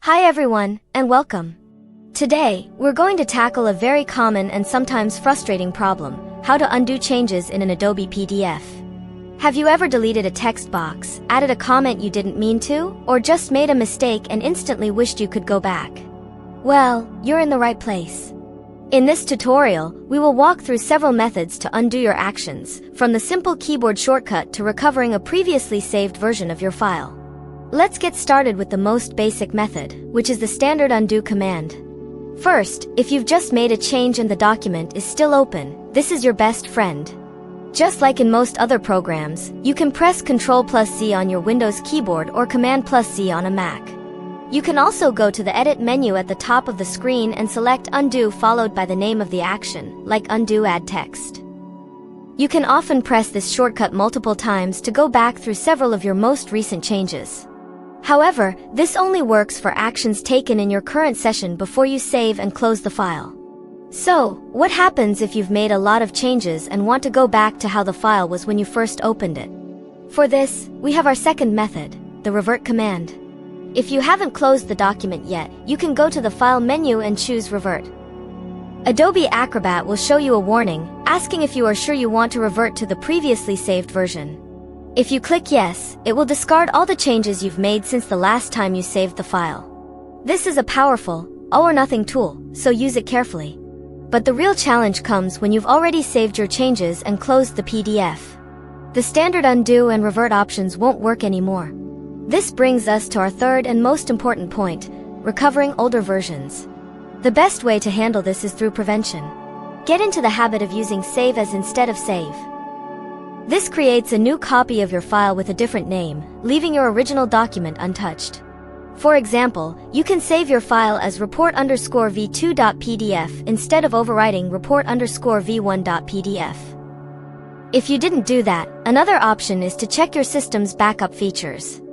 Hi everyone, and welcome. Today, we're going to tackle a very common and sometimes frustrating problem: how to undo changes in an Adobe PDF. Have you ever deleted a text box, added a comment you didn't mean to, or just made a mistake and instantly wished you could go back? Well, you're in the right place. In this tutorial, we will walk through several methods to undo your actions, from the simple keyboard shortcut to recovering a previously saved version of your file. Let's get started with the most basic method, which is the standard undo command. First, if you've just made a change and the document is still open, this is your best friend. Just like in most other programs, you can press Ctrl+Z on your Windows keyboard or Command+Z on a Mac. You can also go to the Edit menu at the top of the screen and select Undo followed by the name of the action, like Undo Add Text. You can often press this shortcut multiple times to go back through several of your most recent changes. However, this only works for actions taken in your current session before you save and close the file. So, what happens if you've made a lot of changes and want to go back to how the file was when you first opened it? For this, we have our second method, the Revert command. If you haven't closed the document yet, you can go to the File menu and choose Revert. Adobe Acrobat will show you a warning, asking if you are sure you want to revert to the previously saved version. If you click Yes, it will discard all the changes you've made since the last time you saved the file. This is a powerful, all-or-nothing tool, so use it carefully. But the real challenge comes when you've already saved your changes and closed the PDF. The standard undo and revert options won't work anymore. This brings us to our third and most important point: recovering older versions. The best way to handle this is through prevention. Get into the habit of using Save As instead of Save. This creates a new copy of your file with a different name, leaving your original document untouched. For example, you can save your file as report_v2.pdf instead of overwriting report_v1.pdf. If you didn't do that, another option is to check your system's backup features.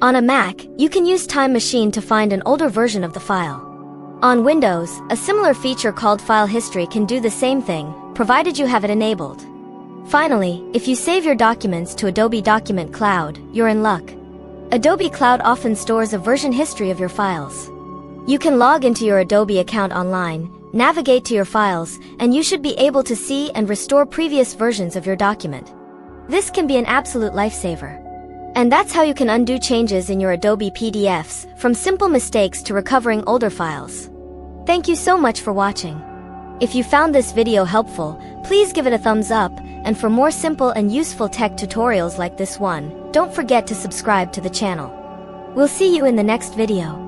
On a Mac, you can use Time Machine to find an older version of the file. On Windows, a similar feature called File History can do the same thing, provided you have it enabled. Finally, if you save your documents to Adobe Document Cloud, you're in luck. Adobe Cloud often stores a version history of your files. You can log into your Adobe account online, navigate to your files, and you should be able to see and restore previous versions of your document. This can be an absolute lifesaver. And that's how you can undo changes in your Adobe PDFs, from simple mistakes to recovering older files. Thank you so much for watching. If you found this video helpful, please give it a thumbs up, and for more simple and useful tech tutorials like this one, don't forget to subscribe to the channel. We'll see you in the next video.